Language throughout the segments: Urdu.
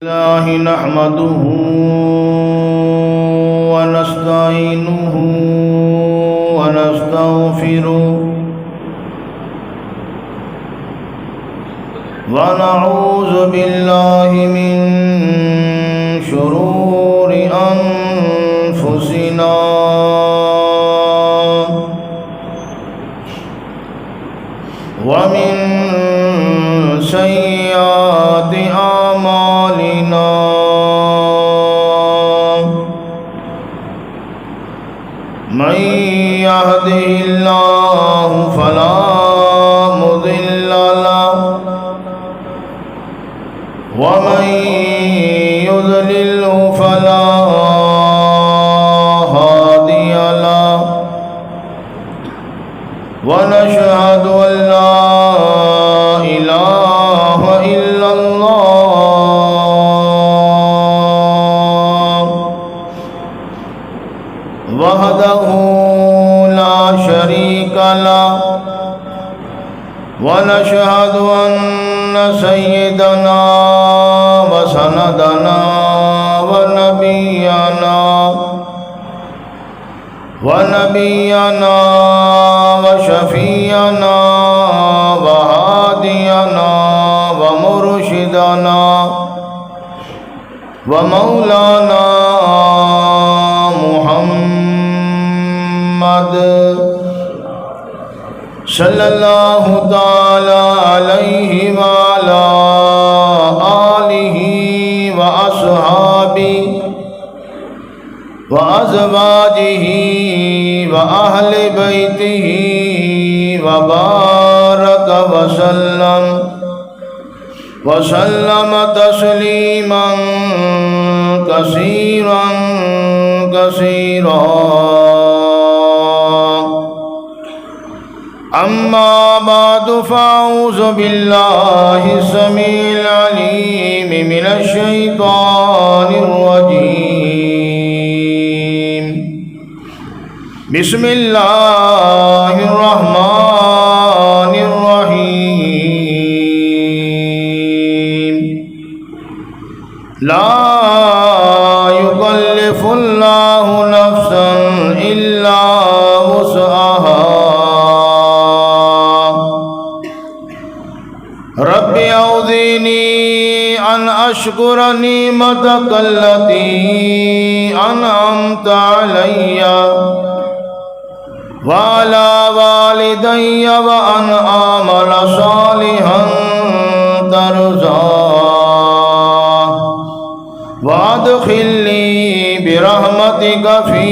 الله نحمده ونستعينه ونستغفره ونعوذ بالله من شرور أنفسنا ومن سيئات أعمالنا من يهده الله فلا مضل له ومن يضلل فلا هادي له ونشهد أن لا إله إلا الله وحده لا شريك له ونشهد أن سيدنا وسندنا ونبينا وشفيعنا وهادينا ومرشدنا ومولانا محمد صلى الله تعالى عليه وعلى آله وأصحابه وأزواجه وأهل بيته وبارك وسلم تسليما كثيرا أما بعد فأعوذ بالله السميع العليم من الشيطان الرجيم بسم الله الرحمن الرحيم لا يكلف الله نفسا إلا وسعها رب أعوذني أن أشكر نعمتك التي أنعمت علي وعلى والدي وأن أعمل صالحا ترضاه وأدخلني برحمتك في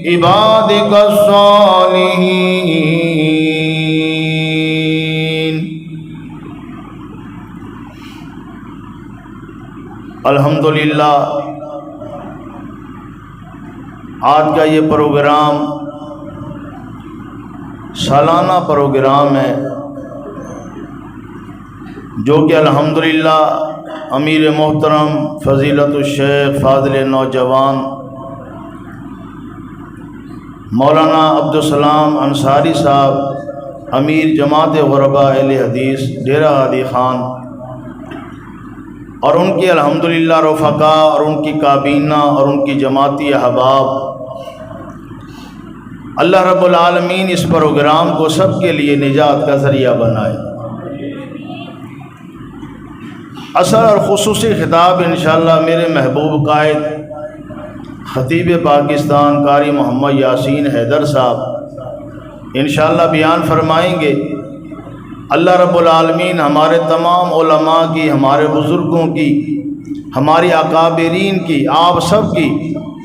عبادك الصالحين. الحمدللہ آج کا یہ پروگرام سالانہ پروگرام ہے جو کہ الحمدللہ امیر محترم فضیلت الشیخ فاضل نوجوان مولانا عبدالسلام انصاری صاحب امیر جماعت غرباء اہل حدیث ڈیرہ غازی خان اور ان کی الحمدللہ رفقاء اور ان کی کابینہ اور ان کی جماعتی احباب، اللہ رب العالمین اس پروگرام کو سب کے لیے نجات کا ذریعہ بنائے۔ اصل اور خصوصی خطاب انشاءاللہ میرے محبوب قائد خطیب پاکستان قاری محمد یاسین حیدر صاحب انشاءاللہ بیان فرمائیں گے۔ اللہ رب العالمین ہمارے تمام علماء کی، ہمارے بزرگوں کی، ہماری اکابرین کی، آپ سب کی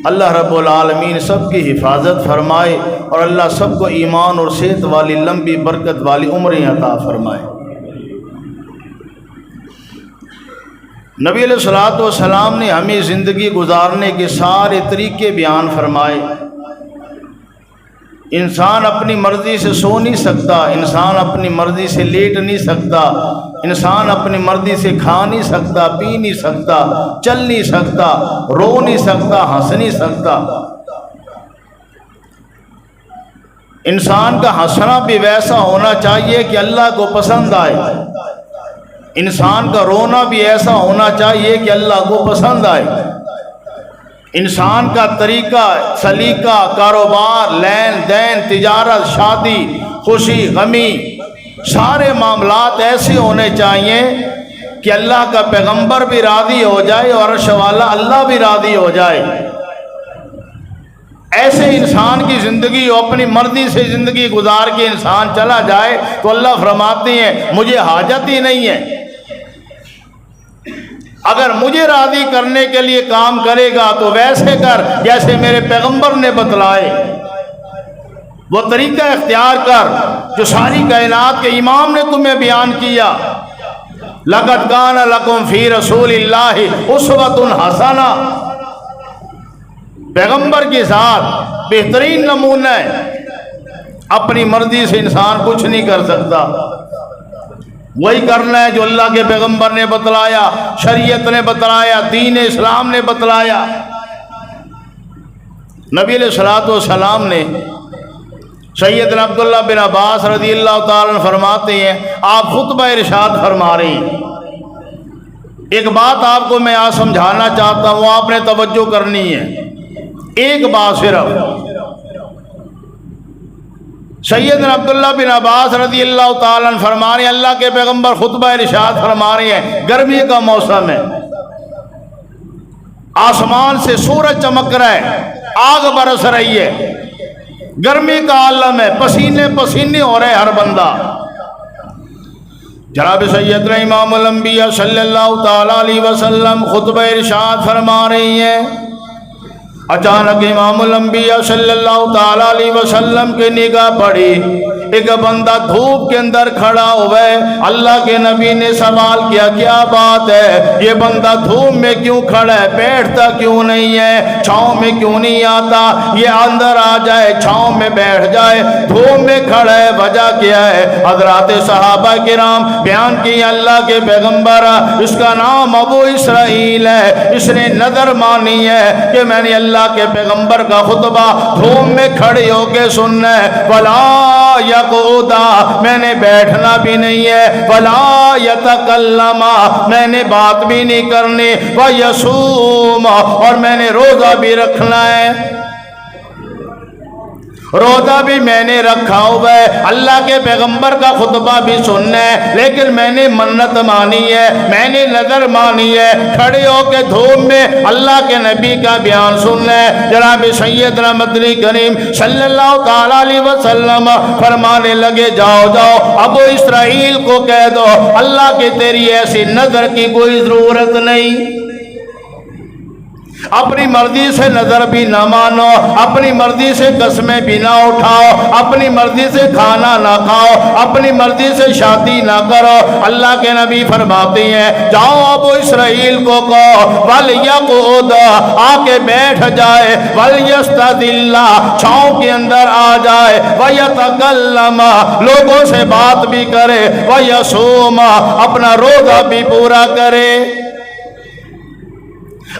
اللہ رب العالمین سب کی حفاظت فرمائے اور اللہ سب کو ایمان اور صحت والی لمبی برکت والی عمریں عطا فرمائے۔ نبی علیہ الصلوۃ والسلام نے ہمیں زندگی گزارنے کے سارے طریقے بیان فرمائے۔ انسان اپنی مرضی سے سو نہیں سکتا، انسان اپنی مرضی سے لیٹ نہیں سکتا، انسان اپنی مرضی سے کھا نہیں سکتا، پی نہیں سکتا، چل نہیں سکتا، رو نہیں سکتا، ہنس نہیں سکتا۔ انسان کا ہنسنا بھی ویسا ہونا چاہیے کہ اللہ کو پسند آئے۔ انسان کا رونا بھی ایسا ہونا چاہیے کہ اللہ کو پسند آئے۔ انسان کا طریقہ، سلیقہ، کاروبار، لین دین، تجارت، شادی، خوشی، غمی، سارے معاملات ایسے ہونے چاہیے کہ اللہ کا پیغمبر بھی راضی ہو جائے اور عرش والا اللہ بھی راضی ہو جائے۔ ایسے انسان کی زندگی اپنی مرضی سے زندگی گزار کے انسان چلا جائے تو اللہ فرماتے ہیں مجھے حاجت ہی نہیں ہے۔ اگر مجھے راضی کرنے کے لیے کام کرے گا تو ویسے کر جیسے میرے پیغمبر نے بتلائے، وہ طریقہ اختیار کر جو ساری کائنات کے امام نے تمہیں بیان کیا۔ لَقَدْ كَانَ لَكُمْ فِي رَسُولِ اللَّهِ أُسْوَةٌ حَسَنَةٌ، پیغمبر کے ساتھ بہترین نمونہ ہے۔ اپنی مرضی سے انسان کچھ نہیں کر سکتا، وہی کرنا ہے جو اللہ کے پیغمبر نے بتلایا، شریعت نے بتلایا، دین اسلام نے بتلایا۔ نبی علیہ الصلوۃ والسلام نے سیدنا عبداللہ بن عباس رضی اللہ تعالیٰ عنہ فرماتے ہیں، آپ خطبہ ارشاد فرما رہے ہیں، ایک بات آپ کو میں آج سمجھانا چاہتا ہوں، آپ نے توجہ کرنی ہے، ایک بات صرف۔ سیدنا عبداللہ بن عباس رضی اللہ تعالیٰ عنہ فرما رہے ہیں، اللہ کے پیغمبر خطبہ ارشاد فرما رہے ہیں، گرمی کا موسم ہے، آسمان سے سورج چمک رہا ہے، آگ برس رہی ہے، گرمی کا عالم ہے، پسینے پسینے ہو رہے ہر بندہ۔ جناب سیدنا امام الانبیاء صلی اللہ تعالیٰ علیہ وسلم خطبہ ارشاد فرما رہی ہیں، اچانک امام الانبیاء صلی اللہ تعالیٰ علیہ وسلم کی نگاہ پڑی، ایک بندہ دھوپ کے اندر کھڑا ہوا ہے۔ اللہ کے نبی نے سوال کیا، کیا بات ہے، یہ بندہ دھوپ میں کیوں کھڑا ہے، بیٹھتا کیوں نہیں ہے، چھاؤں میں کیوں نہیں آتا، یہ اندر آ جائے چھاؤں میں بیٹھ جائے، دھوپ میں کھڑا ہے، وجہ کیا ہے؟ حضرات صحابہ کرام بیان کی، اللہ کے پیغمبر، اس کا نام ابو اسرائیل ہے، اس نے نظر مانی ہے کہ میں نے اللہ کے پیغمبر کا خطبہ دھوپ میں کھڑے ہو کے سننا ہے، ولا یقعدا، میں نے بیٹھنا بھی نہیں ہے، ولا یتکلم، میں نے بات بھی نہیں کرنی، ویصوم، اور میں نے روزہ بھی رکھنا ہے، روزہ بھی میں نے رکھا ہوا ہے، اللہ کے پیغمبر کا خطبہ بھی سننا ہے، لیکن میں نے منت مانی ہے، میں نے نظر مانی ہے، کھڑے ہو کے دھوپ میں اللہ کے نبی کا بیان سننا ہے۔ جناب سیدنا مدنی کریم صلی اللہ تعالیٰ علیہ وسلم فرمانے لگے، جاؤ جاؤ ابو اسرائیل کو کہہ دو اللہ کی تیری ایسی نظر کی کوئی ضرورت نہیں، اپنی مرضی سے نظر بھی نہ مانو، اپنی مرضی سے قسمیں بھی نہ اٹھاؤ، اپنی مرضی سے کھانا نہ کھاؤ، اپنی مرضی سے شادی نہ کرو۔ اللہ کے نبی فرماتے ہیں، جاؤ ابو اسرائیل کو کہو وَلْيَقْعُدْ، آ کے بیٹھ جائے، وَلْيَسْتَظِلَّ، چھاؤں کے اندر آ جائے، وَيَتَكَلَّمَ، لوگوں سے بات بھی کرے، وَيَصُومَ، اپنا روزہ بھی پورا کرے۔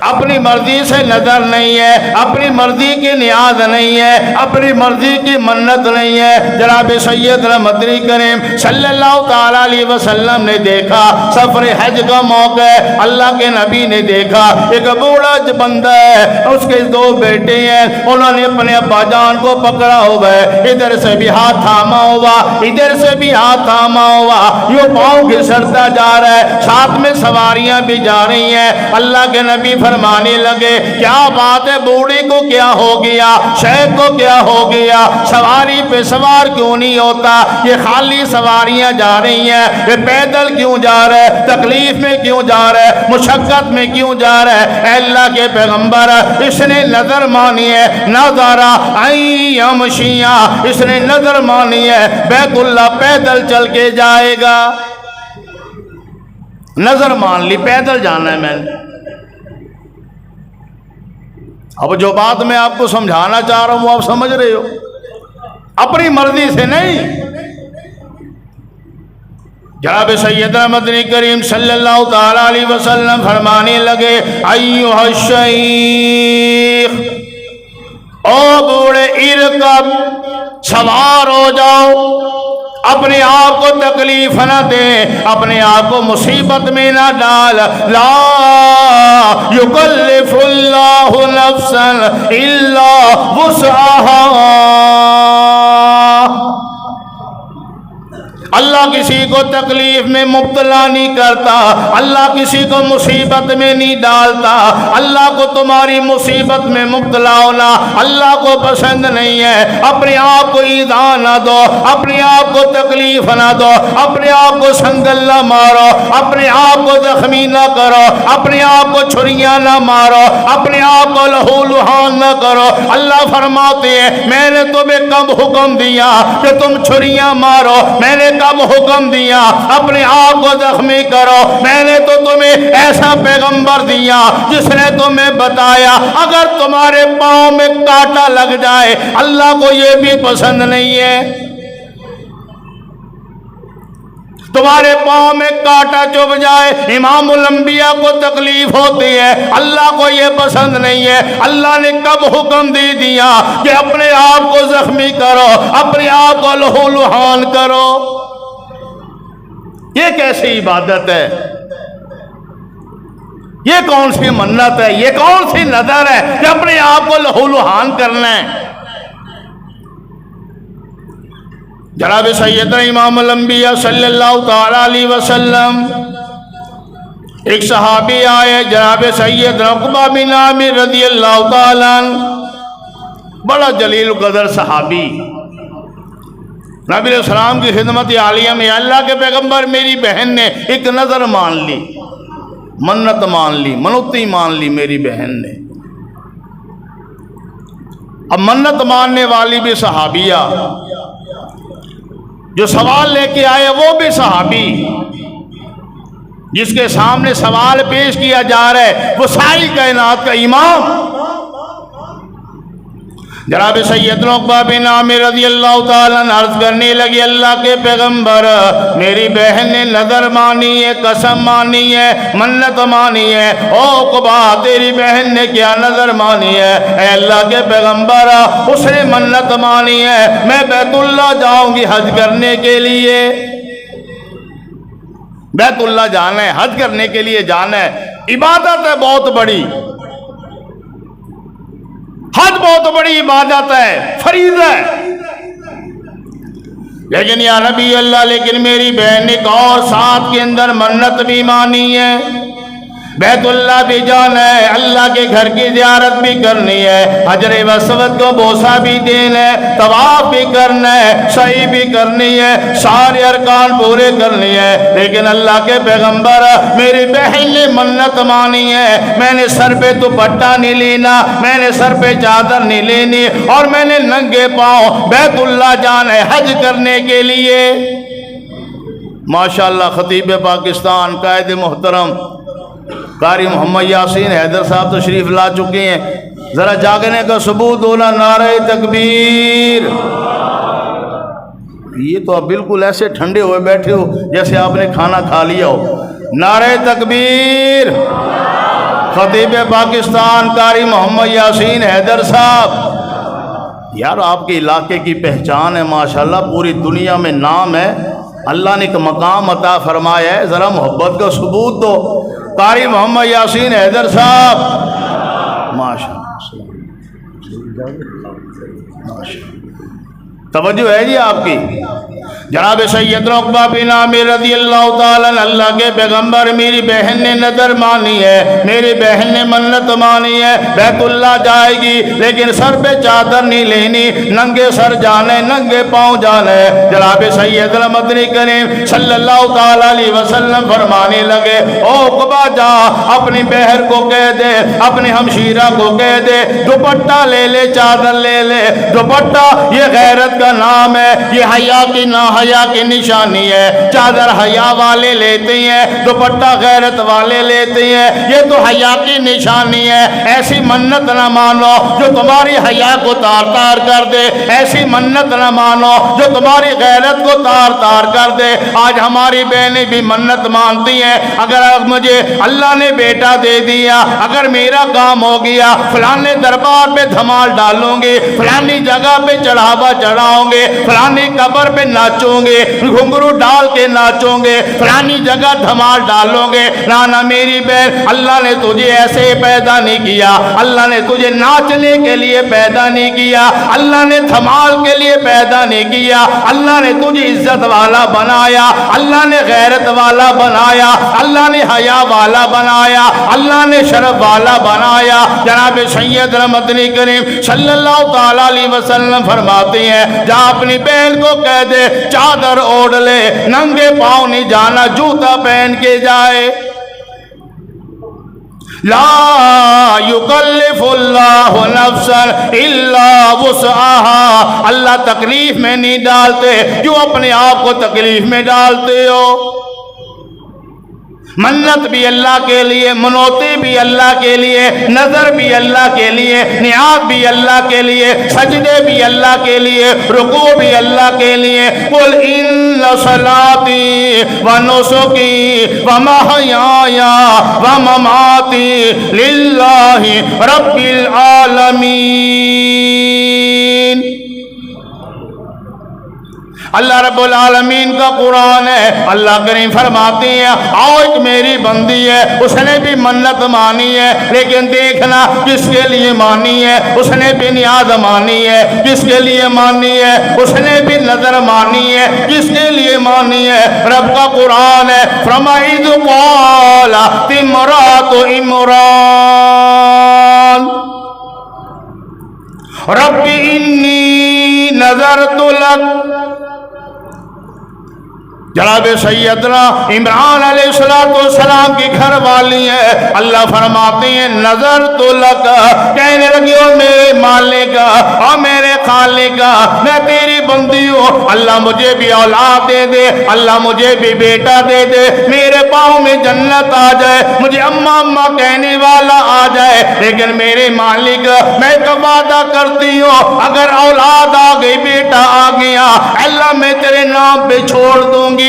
اپنی مرضی سے نظر نہیں ہے، اپنی مرضی کی نیاز نہیں ہے، اپنی مرضی کی منت نہیں ہے۔ جناب سیدنا مدنی کریم صلی اللہ تعالیٰ علیہ وسلم نے دیکھا، سفر حج کا موقع ہے، اللہ کے نبی نے دیکھا ایک بوڑھا بندہ ہے، اس کے دو بیٹے ہیں، انہوں نے اپنے ابا جان کو پکڑا ہوا ہے، ادھر سے بھی ہاتھ تھاما ہوا، ادھر سے بھی ہاتھ تھاما ہوا، یوں پاؤں گھسڑتا جا رہا ہے، ساتھ میں سواریاں بھی جا رہی ہیں۔ اللہ کے نبی فرمانے لگے، کیا بات ہے، بوڑھے کو کیا ہو گیا، شیخ کو کیا ہو گیا، سواری پہ سوار کیوں نہیں ہوتا، یہ خالی سواریاں جا رہی ہیں، یہ پیدل کیوں جا رہا ہے، تکلیف میں کیوں جا رہا ہے، مشقت میں کیوں جا رہا ہے؟ اے اللہ کے پیغمبر، اس نے نظر مانی ہے، نظرہ یمشیہ، اس نے نظر مانی ہے بیت اللہ پیدل چل کے جائے گا، نظر مان لی پیدل جانا ہے میں نے۔ اب جو بات میں آپ کو سمجھانا چاہ رہا ہوں وہ آپ سمجھ رہے ہو، اپنی مرضی سے نہیں۔ جناب سیدنا مدنی کریم صلی اللہ تعالیٰ علیہ وسلم فرمانے لگے، ایھا الشیخ، او بوڑھے، ارکب، سوار ہو جاؤ، اپنے آپ کو تکلیف نہ دے، اپنے آپ کو مصیبت میں نہ ڈال۔ لا یکلف اللہ نفسا الا وسعها، اللہ کسی کو تکلیف میں مبتلا نہیں کرتا، اللہ کسی کو مصیبت میں نہیں ڈالتا۔ اللہ کو تمہاری مصیبت میں مبتلا ہونا اللہ کو پسند نہیں ہے۔ اپنے آپ کو ایذا نہ دو، اپنے آپ کو تکلیف نہ دو، اپنے آپ کو سنگل نہ مارو، اپنے آپ کو زخمی نہ کرو، اپنے آپ کو چھریاں نہ مارو، اپنے آپ کو لہو لہان نہ کرو۔ اللہ فرماتے ہیں میں نے تمہیں کب حکم دیا کہ تم چھریاں مارو؟ میں نے کب حکم دیا اپنے آپ کو زخمی کرو؟ میں نے تو تمہیں ایسا پیغمبر دیا جس نے تمہیں بتایا اگر تمہارے پاؤں میں کانٹا لگ جائے اللہ کو یہ بھی پسند نہیں ہے۔ تمہارے پاؤں میں کانٹا چبھ جائے، امام الانبیاء کو تکلیف ہوتی ہے، اللہ کو یہ پسند نہیں ہے۔ اللہ نے کب حکم دے دیا کہ اپنے آپ کو زخمی کرو، اپنے آپ کو لہو لہان کرو؟ یہ کیسی عبادت ہے؟ یہ کون سی منت ہے؟ یہ کون سی نظر ہے کہ اپنے آپ کو لہو لہان کرنا ہے؟ جناب سیدنا امام الانبیاء صلی اللہ تعالی علیہ وسلم، ایک صحابی آئے جناب سیدنا عقبہ بن عامر رضی اللہ تعالی عنہ، بڑا جلیل قدر صحابی، نبی علیہ السلام کی خدمت عالیہ میں اللہ کے پیغمبر میری بہن نے ایک نظر مان لی، منت مان لی، منوتی مان لی میری بہن نے۔ اب منت ماننے والی بھی صحابیہ، جو سوال لے کے آئے وہ بھی صحابی، جس کے سامنے سوال پیش کیا جا رہا ہے وہ ساری کائنات کا امام جناب سیدنا عقبہ بن عامر رضی اللہ تعالیٰ عنہ عرض کرنے لگی اللہ کے پیغمبر میری بہن نے نظر مانی ہے، قسم مانی ہے، منت مانی ہے۔ او عقبہ تیری بہن نے کیا نظر مانی ہے؟ اے اللہ کے پیغمبر اس نے منت مانی ہے میں بیت اللہ جاؤں گی حج کرنے کے لیے، بیت اللہ جانا ہے، حج کرنے کے لیے جانا ہے، عبادت ہے بہت بڑی، حج بہت بڑی عبادت ہے، فریضہ ہے۔ لیکن یا نبی اللہ لیکن میری بہن نے ایک اور ساتھ کے اندر منت بھی مانی ہے، بیت اللہ بھی جانا ہے، اللہ کے گھر کی زیارت بھی کرنی ہے، حجر اسود کو بوسہ بھی دینا ہے، طواف بھی کرنا ہے، سعی بھی کرنی ہے، سارے ارکان پورے کرنی ہے۔ لیکن اللہ کے پیغمبر میری بہن نے منت مانی ہے میں نے سر پہ دوپٹہ نہیں لینا، میں نے سر پہ چادر نہیں لینی، اور میں نے ننگے پاؤں بیت اللہ جانا ہے حج کرنے کے لیے۔ ماشاءاللہ خطیب پاکستان قائد محترم قاری محمد یاسین حیدر صاحب تشریف لا چکے ہیں، ذرا جاگنے کا ثبوت ہونا نعرہ تکبیر۔ یہ تو آپ بالکل ایسے ٹھنڈے ہوئے بیٹھے ہو جیسے آپ نے کھانا کھا لیا ہو۔ نعرہ تکبیر۔ خطیب پاکستان قاری محمد یاسین حیدر صاحب، یار آپ کے علاقے کی پہچان ہے ماشاءاللہ، پوری دنیا میں نام ہے، اللہ نے ایک مقام عطا فرمایا ہے، ذرا محبت کا ثبوت دو۔ قاری محمد یاسین حیدر صاحب ماشاءاللہ، توجہ ہے جی آپ کی؟ جناب سیدنا عقبہ بن عامر رضی اللہ تعالیٰ عنہ اللہ کے پیغمبر میری بہن نے نظر مانی ہے، میری بہن نے منت مانی ہے بیت اللہ جائے گی لیکن سر پہ چادر نہیں لینی، ننگے سر جانے، ننگے پاؤں جانے۔ جناب سیدنا مدنی کریم صلی اللہ تعالیٰ علیہ وسلم فرمانے لگے او عقبہ جا اپنی بہر کو کہہ دے، اپنی ہمشیرہ کو کہہ دے دوپٹہ لے لے، چادر لے لے۔ دوپٹہ یہ غیرت کا نام ہے، یہ حیا کی نا حیا کی نشانی ہے۔ چادر حیا والے لیتے ہیں، دوپٹہ غیرت والے لیتے ہیں، یہ تو حیا کی نشانی ہے۔ ایسی منت نہ مانو جو تمہاری حیا کو تار تار کر دے، ایسی منت نہ مانو جو تمہاری غیرت کو تار تار کر دے۔ آج ہماری بہنیں بھی منت مانتی ہیں اگر مجھے اللہ نے بیٹا دے دیا، اگر میرا کام ہو گیا، فلانے دربار پہ دھمال ڈالوں گے، فلانی جگہ پہ چڑھاوا چڑھاؤں گے، فلانی قبر پہ ناچو گے, گھنگرو ڈال کے ناچو گے, فلانی جگہ دھمال ڈالو گے. نانا میری بہن, اللہ نے تجھے ایسے پیدا نہیں کیا, اللہ نے تجھے ناچنے کے لیے پیدا نہیں کیا, اللہ نے دھمال کے لیے پیدا نہیں کیا. اللہ نے تجھے عزت والا بنایا, اللہ نے غیرت والا بنایا, اللہ نے حیا والا بنایا, اللہ نے شرف والا بنایا. جناب سید مدنی کریم صلی اللہ تعالیٰ علیہ وسلم فرماتے ہیں, جا اپنی بہن کو کہہ دے چادر اوڑھ لے, ننگے پاؤں نہیں جانا, جوتا پہن کے جائے. لا یکلف اللہ نفسا الا وسعها, اللہ تکلیف میں نہیں ڈالتے جو اپنے آپ کو تکلیف میں ڈالتے ہو. منت بھی اللہ کے لیے, منوتی بھی اللہ کے لیے, نظر بھی اللہ کے لیے, نیاز بھی اللہ کے لیے, سجدے بھی اللہ کے لیے, رکوع بھی اللہ کے لیے. قل ان صلاتی و نسکی و محیای و مماتی للہ رب العالمین. اللہ رب العالمین کا قرآن ہے. اللہ کریم فرماتے ہیں, آؤ ایک میری بندی ہے, اس نے بھی منت مانی ہے, لیکن دیکھنا کس کے لیے مانی ہے. اس نے بھی نیاز مانی ہے, کس کے لیے مانی ہے. اس نے بھی نظر مانی ہے, کس کے لیے مانی ہے. رب کا قرآن ہے, فرمائد قالت امرأۃ عمران رب انی نذرت لک. جناب سیدنا عمران علیہ السلام کی گھر والی ہے. اللہ فرماتے ہیں نظر تو لگا, کہنے لگی او میرے مالک اور میرے خالق, میں تیری بندی ہوں, اللہ مجھے بھی اولاد دے دے, اللہ مجھے بھی بیٹا دے دے, میرے پاؤں میں جنت آ جائے, مجھے اماں اماں کہنے والا آ جائے. لیکن میرے مالک میں ایک وعدہ کرتی ہوں, اگر اولاد آ گئی, بیٹا آ گیا, اللہ میں تیرے نام پہ چھوڑ دوں گی.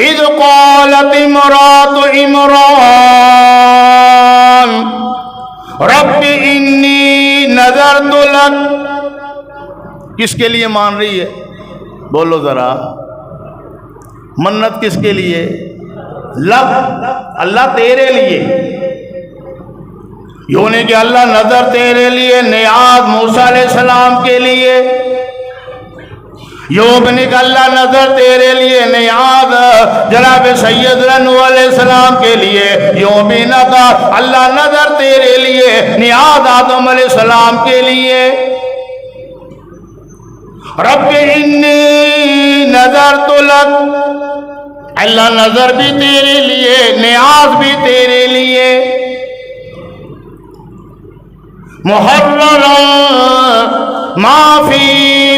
اذ قالت امرأۃ عمران رب انی نذرت لک. کس کے لیے مان رہی ہے؟ بولو ذرا, منت کس کے لیے؟ لک, اللہ تیرے لیے. یوں نہیں کہ اللہ نظر تیرے لیے, نیاز موسیٰ علیہ السلام کے لیے. یوں بھی کہ اللہ نظر تیرے لیے, نیاز جناب سیدنا نوح علیہ السلام کے لیے. یوں بھی نہ کہا اللہ نظر تیرے لیے, نیاز آدم علیہ السلام کے لیے. رب انی نذرت لک, اللہ نظر بھی تیرے لیے, نیاز بھی تیرے لیے. محررا ما فی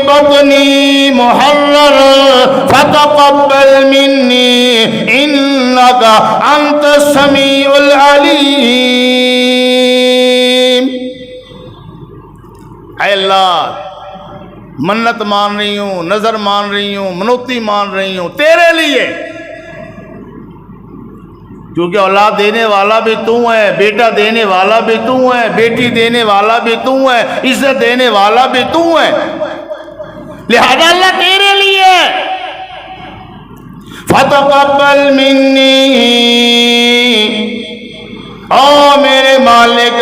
بطنی محرر فتقبل منی انک انت السمیع العلیم. اے اللہ, منت مان رہی ہوں, نظر مان رہی ہوں, منوتی مان رہی ہوں تیرے لیے, کیونکہ اولاد دینے والا بھی تو ہے, بیٹا دینے والا بھی تو ہے, بیٹی دینے والا بھی تو ہے, عزت دینے والا بھی تو ہے. لہذا اللہ تیرے لیے. فتقبل منی, او میرے مالک,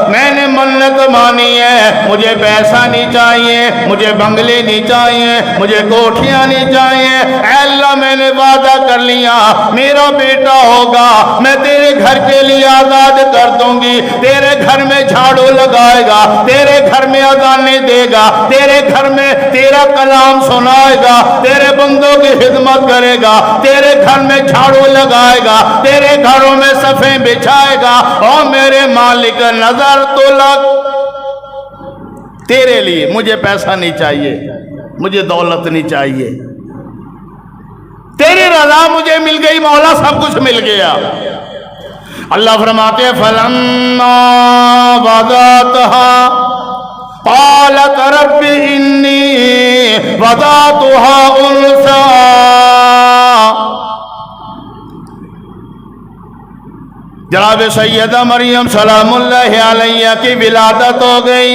میں نے منت مانی ہے, مجھے پیسہ نہیں چاہیے, مجھے بنگلے نہیں چاہیے, مجھے کوٹھیاں نہیں چاہیے. اے اللہ میں نے وعدہ کر لیا, میرا بیٹا ہوگا, میں تیرے گھر کے لیے آزاد کر دوں گی, تیرے گھر میں جھاڑو لگائے گا, تیرے گھر میں اذانیں دے گا, تیرے گھر میں تیرا کلام سنائے گا, تیرے بندوں کی خدمت کرے گا, تیرے گھر میں جھاڑو لگائے گا, تیرے گھروں میں صفیں بچھائے گا. او میرے مالک نظر تو لگ, تیرے لیے. مجھے پیسہ نہیں چاہیے, مجھے دولت نہیں چاہیے, تیری رضا مجھے مل گئی مولا, سب کچھ مل گیا. اللہ فرماتے ہیں فلما وضعتها قالت رب انی وضعتها انثى. جناب سیدہ مریم سلام اللہ علیہ کی ولادت ہو گئی.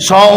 100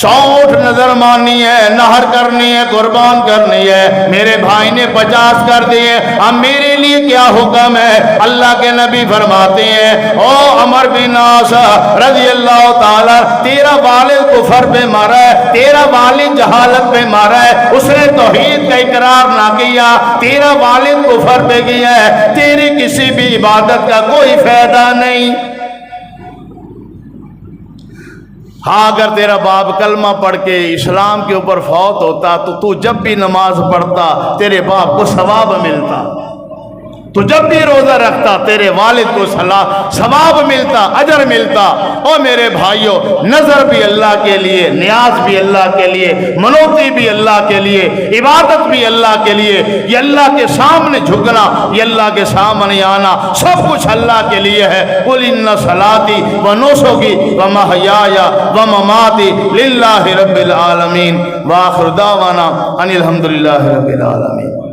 100 نظر ماننی ہے، نہر کرنی ہے، قربان کرنی ہے، میرے بھائی نے 50 کر دیے، اب میرے لیے کیا حکم ہے؟ اللہ کے نبی فرماتے ہیں او عمر بن عاص رضی اللہ تعالی، تیرا والد کفر پہ مارا ہے، تیرا والد جہالت پہ مارا ہے، اس نے توحید کا اقرار نہ کیا، تیرا والد کفر پہ گیا ہے، تیری کسی بھی عبادت کا کوئی فائدہ نہیں۔ ہاں اگر تیرا باپ کلمہ پڑھ کے اسلام کے اوپر فوت ہوتا تو جب بھی نماز پڑھتا تیرے باپ کو ثواب ملتا، تو جب بھی روزہ رکھتا تیرے والد کو ثواب ملتا، اجر ملتا۔ اور میرے بھائیوں، نظر بھی اللہ کے لیے، نیاز بھی اللہ کے لیے، منوتی بھی اللہ کے لیے، عبادت بھی اللہ کے لیے، یہ اللہ کے سامنے جھکنا، یہ اللہ کے سامنے آنا، سب کچھ اللہ کے لیے ہے۔ قُلْ إِنَّ صَلَاتِي وَنُسُكِي وَمَحْيَايَ وَمَمَاتِي لِلَّهِ رَبِّ الْعَالَمِينَ وَآخِرُ دَعْوَانَا أَنِ الْحَمْدُ لِلَّهِ رَبِّ الْعَالَمِينَ۔